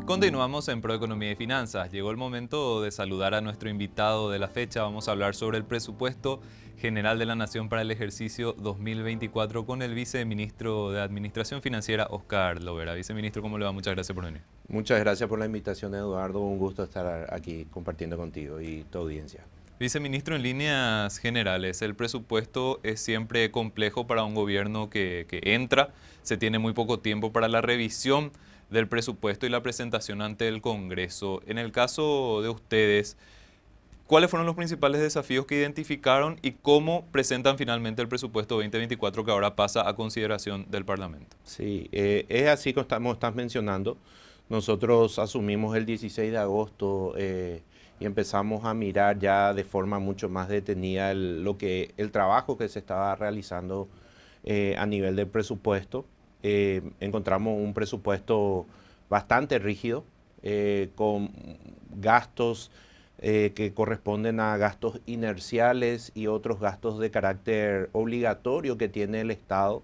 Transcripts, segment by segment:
Continuamos en Proeconomía y Finanzas. Llegó el momento de saludar a nuestro invitado de la fecha. Vamos a hablar sobre el presupuesto general de la Nación para el ejercicio 2024 con el viceministro de Administración Financiera, Oscar Lovera. Viceministro, ¿cómo le va? Muchas gracias por venir. Muchas gracias por la invitación, Eduardo. Un gusto estar aquí compartiendo contigo y tu audiencia. Viceministro, en líneas generales, el presupuesto es siempre complejo para un gobierno que entra. Se tiene muy poco tiempo para la revisión del presupuesto y la presentación ante el Congreso. En el caso de ustedes, ¿cuáles fueron los principales desafíos que identificaron y cómo presentan finalmente el presupuesto 2024 que ahora pasa a consideración del Parlamento? Sí, es así como estás mencionando. Nosotros asumimos el 16 de agosto y empezamos a mirar ya de forma mucho más detenida el trabajo que se estaba realizando a nivel del presupuesto. Encontramos un presupuesto bastante rígido, con gastos que corresponden a gastos inerciales y otros gastos de carácter obligatorio que tiene el Estado,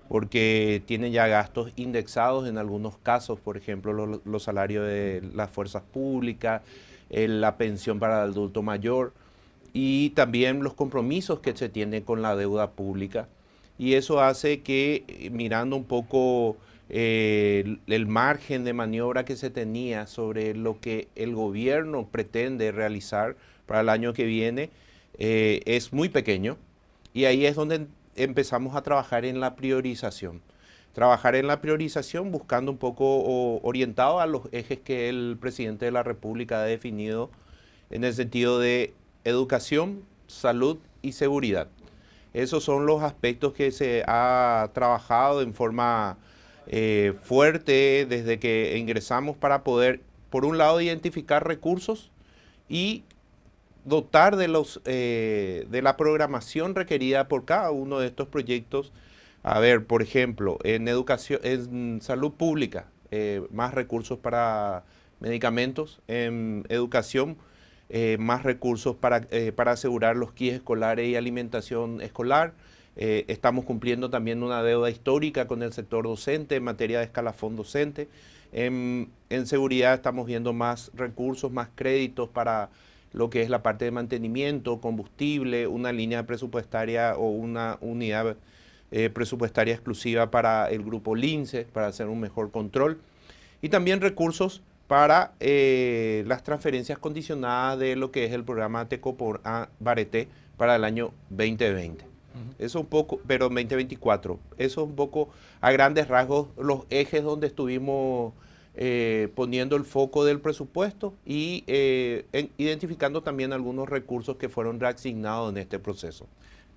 porque tiene ya gastos indexados en algunos casos, por ejemplo, los salarios de las fuerzas públicas, la pensión para el adulto mayor y también los compromisos que se tienen con la deuda pública. Y eso hace que, mirando un poco el margen de maniobra que se tenía sobre lo que el gobierno pretende realizar para el año que viene, es muy pequeño. Y ahí es donde empezamos a trabajar en la priorización. Trabajar en la priorización buscando un poco orientado a los ejes que el presidente de la República ha definido en el sentido de educación, salud y seguridad. Esos son los aspectos que se ha trabajado en forma fuerte desde que ingresamos para poder, por un lado, identificar recursos y dotar de la programación requerida por cada uno de estos proyectos. A ver, por ejemplo, en educación, en salud pública, más recursos para medicamentos; en educación, más recursos para asegurar los kits escolares y alimentación escolar. Estamos cumpliendo también una deuda histórica con el sector docente en materia de escalafón docente. En seguridad estamos viendo más recursos, más créditos para lo que es la parte de mantenimiento, combustible, una línea presupuestaria o una unidad presupuestaria exclusiva para el grupo Lince, para hacer un mejor control. Y también recursos para las transferencias condicionadas de lo que es el programa Teco por Bareté para el año 2020. Eso un poco, pero 2024. Eso un poco a grandes rasgos los ejes donde estuvimos poniendo el foco del presupuesto y identificando también algunos recursos que fueron reasignados en este proceso.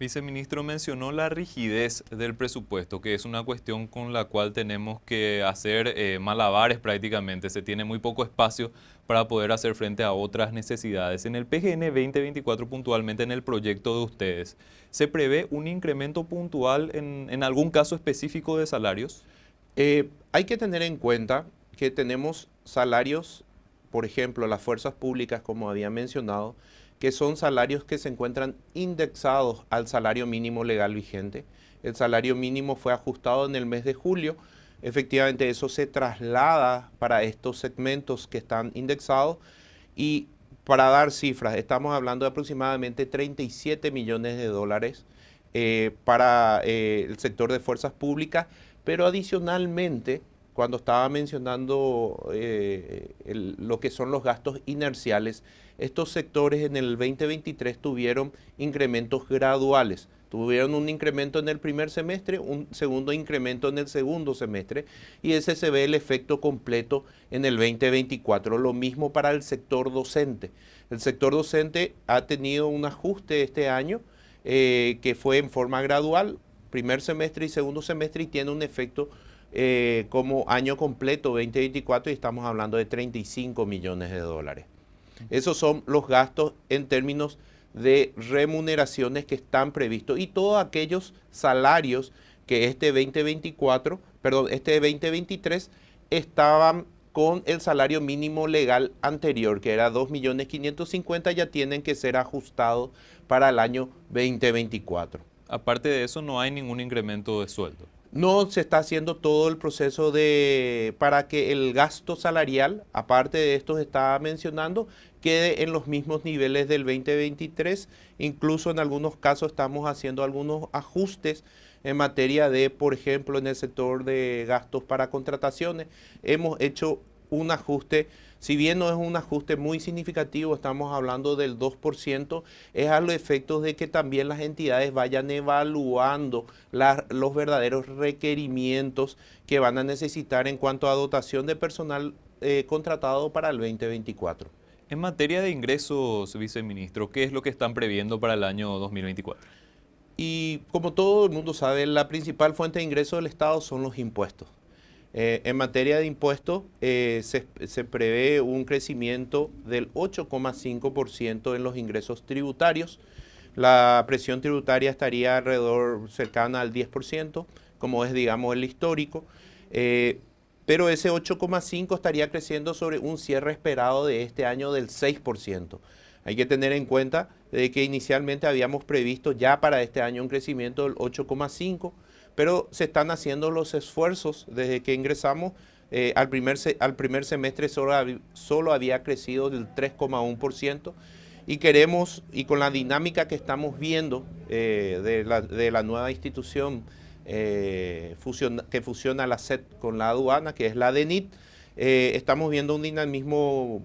Viceministro, mencionó la rigidez del presupuesto, que es una cuestión con la cual tenemos que hacer malabares prácticamente. Se tiene muy poco espacio para poder hacer frente a otras necesidades. En el PGN 2024, puntualmente en el proyecto de ustedes, ¿se prevé un incremento puntual en algún caso específico de salarios? Hay que tener en cuenta que tenemos salarios, por ejemplo, las fuerzas públicas, como había mencionado, que son salarios que se encuentran indexados al salario mínimo legal vigente. El salario mínimo fue ajustado en el mes de julio. Efectivamente, eso se traslada para estos segmentos que están indexados. Y para dar cifras, estamos hablando de aproximadamente 37 millones de dólares para el sector de fuerzas públicas, pero adicionalmente, cuando estaba mencionando lo que son los gastos inerciales, estos sectores en el 2023 tuvieron incrementos graduales. Tuvieron un incremento en el primer semestre, un segundo incremento en el segundo semestre, y ese se ve el efecto completo en el 2024. Lo mismo para el sector docente. El sector docente ha tenido un ajuste este año que fue en forma gradual, primer semestre y segundo semestre, y tiene un efecto como año completo 2024, y estamos hablando de 35 millones de dólares. Esos son los gastos en términos de remuneraciones que están previstos y todos aquellos salarios que este 2023 estaban con el salario mínimo legal anterior, que era 2.550.000, ya tienen que ser ajustados para el año 2024. Aparte de eso, no hay ningún incremento de sueldo. No se está haciendo todo el proceso para que el gasto salarial, aparte de esto que estaba mencionando, quede en los mismos niveles del 2023. Incluso en algunos casos estamos haciendo algunos ajustes en materia de, por ejemplo, en el sector de gastos para contrataciones. Hemos hecho un ajuste, si bien no es un ajuste muy significativo, estamos hablando del 2%, es a los efectos de que también las entidades vayan evaluando los verdaderos requerimientos que van a necesitar en cuanto a dotación de personal contratado para el 2024. En materia de ingresos, viceministro, ¿qué es lo que están previendo para el año 2024? Y como todo el mundo sabe, la principal fuente de ingreso del Estado son los impuestos. En materia de impuestos, se prevé un crecimiento del 8,5% en los ingresos tributarios. La presión tributaria estaría alrededor cercana al 10%, como es, digamos, el histórico. Pero ese 8,5 estaría creciendo sobre un cierre esperado de este año del 6%. Hay que tener en cuenta de que inicialmente habíamos previsto ya para este año un crecimiento del 8,5, pero se están haciendo los esfuerzos desde que ingresamos. Al primer semestre solo había crecido del 3,1% y queremos, y con la dinámica que estamos viendo de la nueva institución que fusiona la SET con la aduana, que es la DENIT, estamos viendo un dinamismo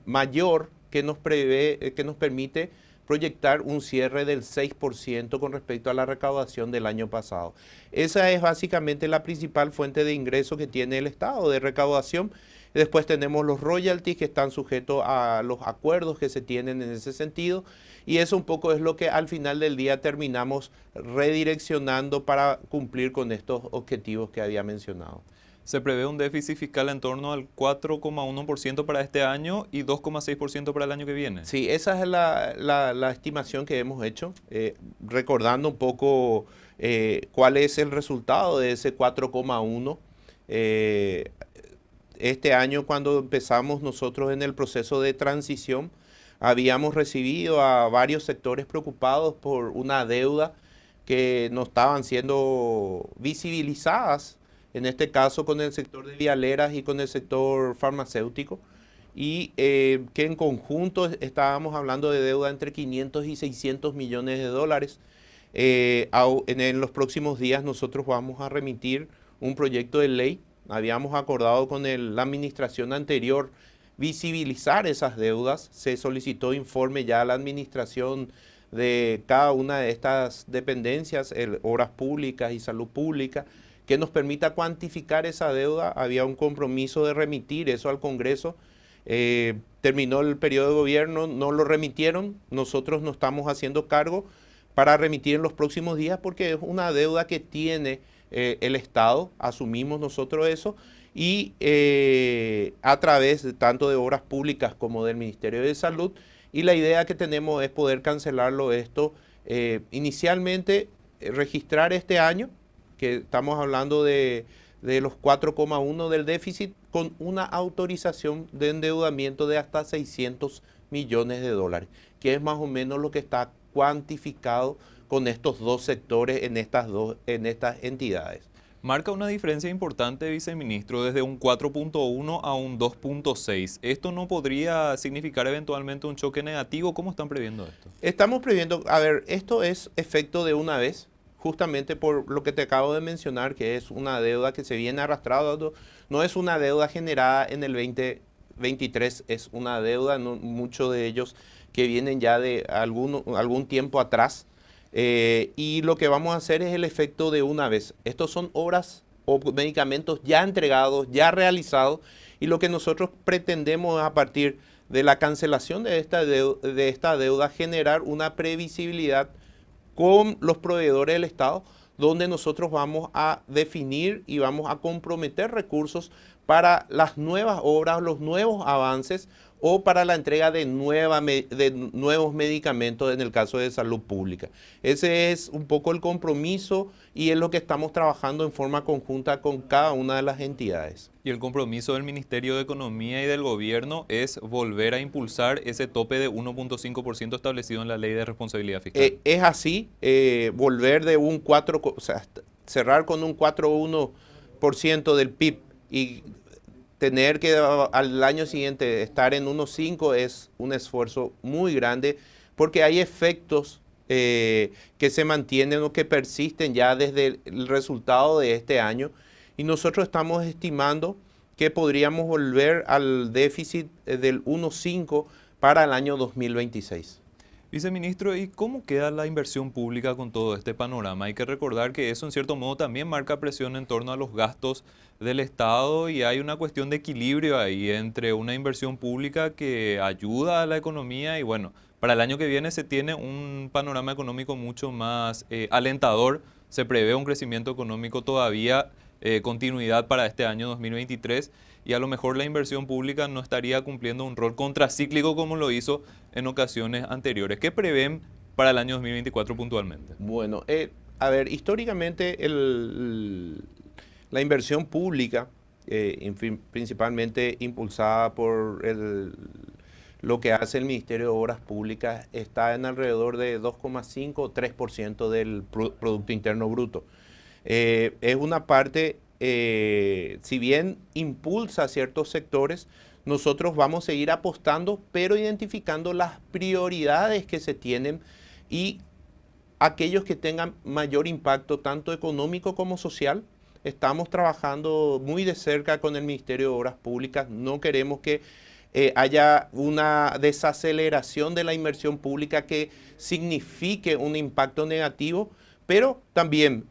mayor que nos permite proyectar un cierre del 6% con respecto a la recaudación del año pasado. Esa es básicamente la principal fuente de ingreso que tiene el Estado de recaudación. Después tenemos los royalties que están sujetos a los acuerdos que se tienen en ese sentido, y eso un poco es lo que al final del día terminamos redireccionando para cumplir con estos objetivos que había mencionado. Se prevé un déficit fiscal en torno al 4,1% para este año y 2,6% para el año que viene. Sí, esa es la estimación que hemos hecho, recordando un poco cuál es el resultado de ese 4,1. Este año, cuando empezamos nosotros en el proceso de transición, habíamos recibido a varios sectores preocupados por una deuda que no estaban siendo visibilizadas, en este caso con el sector de vialeras y con el sector farmacéutico, y que en conjunto estábamos hablando de deuda entre 500 y 600 millones de dólares. En los próximos días nosotros vamos a remitir un proyecto de ley. Habíamos acordado con la administración anterior visibilizar esas deudas. Se solicitó informe ya a la administración de cada una de estas dependencias, obras públicas y salud pública, que nos permita cuantificar esa deuda. Había un compromiso de remitir eso al Congreso. Terminó el periodo de gobierno, no lo remitieron. Nosotros nos estamos haciendo cargo para remitir en los próximos días porque es una deuda que tiene el Estado, asumimos nosotros eso, y a través tanto de obras públicas como del Ministerio de Salud, y la idea que tenemos es poder cancelarlo esto, inicialmente registrar este año, que estamos hablando de los 4,1 del déficit, con una autorización de endeudamiento de hasta 600 millones de dólares, que es más o menos lo que está cuantificado con estos dos sectores en estas entidades. Marca una diferencia importante, viceministro, desde un 4,1 a un 2,6. ¿Esto no podría significar eventualmente un choque negativo? ¿Cómo están previendo esto? Estamos previendo, a ver, esto es efecto de una vez, justamente por lo que te acabo de mencionar, que es una deuda que se viene arrastrando. No es una deuda generada en el 2023, es una deuda, muchos de ellos que vienen ya de algún tiempo atrás. Y lo que vamos a hacer es el efecto de una vez. Estos son obras o medicamentos ya entregados, ya realizados, y lo que nosotros pretendemos es, a partir de la cancelación de esta deuda, generar una previsibilidad con los proveedores del Estado, donde nosotros vamos a definir y vamos a comprometer recursos para las nuevas obras, los nuevos avances, o para la entrega de nuevos medicamentos en el caso de salud pública. Ese es un poco el compromiso y es lo que estamos trabajando en forma conjunta con cada una de las entidades. Y el compromiso del Ministerio de Economía y del Gobierno es volver a impulsar ese tope de 1,5% establecido en la Ley de Responsabilidad Fiscal. Es así, volver de un 4, o sea, cerrar con un 4,1% del PIB y tener que al año siguiente estar en 1,5 es un esfuerzo muy grande porque hay efectos que se mantienen o que persisten ya desde el resultado de este año y nosotros estamos estimando que podríamos volver al déficit del 1,5 para el año 2026. Viceministro, ¿y cómo queda la inversión pública con todo este panorama? Hay que recordar que eso en cierto modo también marca presión en torno a los gastos del Estado y hay una cuestión de equilibrio ahí entre una inversión pública que ayuda a la economía y bueno, para el año que viene se tiene un panorama económico mucho más alentador, se prevé un crecimiento económico todavía, continuidad para este año 2023 y a lo mejor la inversión pública no estaría cumpliendo un rol contracíclico como lo hizo en ocasiones anteriores. ¿Qué prevén para el año 2024 puntualmente? Bueno, a ver, históricamente la inversión pública, principalmente impulsada por lo que hace el Ministerio de Obras Públicas, está en alrededor de 2,5 o 3% del Producto Interno Bruto. Es una parte, si bien impulsa ciertos sectores, nosotros vamos a seguir apostando, pero identificando las prioridades que se tienen y aquellos que tengan mayor impacto tanto económico como social. Estamos trabajando muy de cerca con el Ministerio de Obras Públicas. No queremos que haya una desaceleración de la inversión pública que signifique un impacto negativo, pero también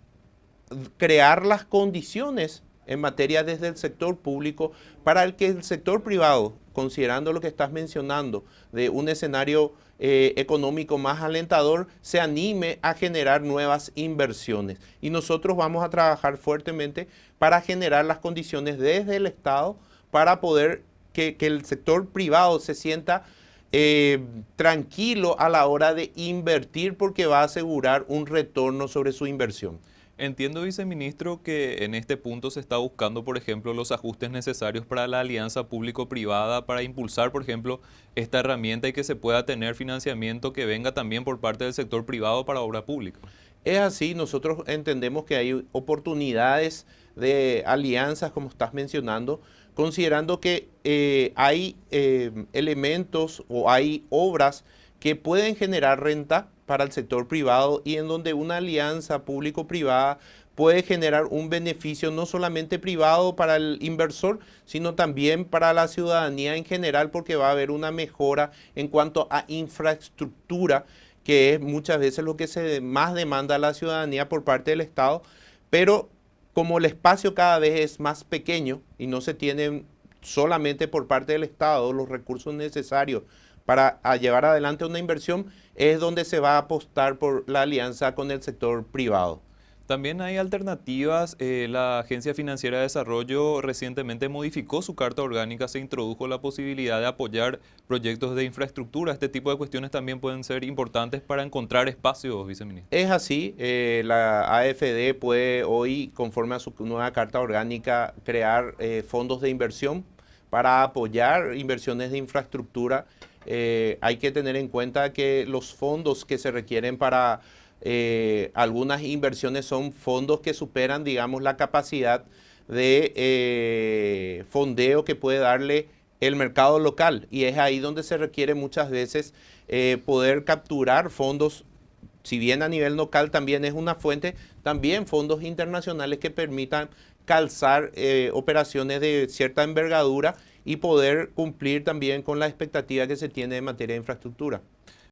crear las condiciones en materia desde el sector público para el que el sector privado, considerando lo que estás mencionando, de un escenario económico más alentador, se anime a generar nuevas inversiones. Y nosotros vamos a trabajar fuertemente para generar las condiciones desde el Estado para poder que el sector privado se sienta tranquilo a la hora de invertir porque va a asegurar un retorno sobre su inversión. Entiendo, viceministro, que en este punto se está buscando, por ejemplo, los ajustes necesarios para la alianza público-privada para impulsar, por ejemplo, esta herramienta y que se pueda tener financiamiento que venga también por parte del sector privado para obra pública. Es así, nosotros entendemos que hay oportunidades de alianzas, como estás mencionando, considerando que hay elementos o hay obras que pueden generar renta para el sector privado y en donde una alianza público-privada puede generar un beneficio no solamente privado para el inversor, sino también para la ciudadanía en general, porque va a haber una mejora en cuanto a infraestructura, que es muchas veces lo que más demanda a la ciudadanía por parte del Estado, pero como el espacio cada vez es más pequeño y no se tienen solamente por parte del Estado los recursos necesarios para llevar adelante una inversión, es donde se va a apostar por la alianza con el sector privado. También hay alternativas. La Agencia Financiera de Desarrollo recientemente modificó su carta orgánica, se introdujo la posibilidad de apoyar proyectos de infraestructura. Este tipo de cuestiones también pueden ser importantes para encontrar espacios, viceministro. Es así, la AFD puede hoy, conforme a su nueva carta orgánica, crear fondos de inversión para apoyar inversiones de infraestructura. Hay que tener en cuenta que los fondos que se requieren para algunas inversiones son fondos que superan, digamos, la capacidad de fondeo que puede darle el mercado local. Y es ahí donde se requiere muchas veces poder capturar fondos, si bien a nivel local también es una fuente, también fondos internacionales que permitan calzar operaciones de cierta envergadura y poder cumplir también con la expectativa que se tiene en materia de infraestructura.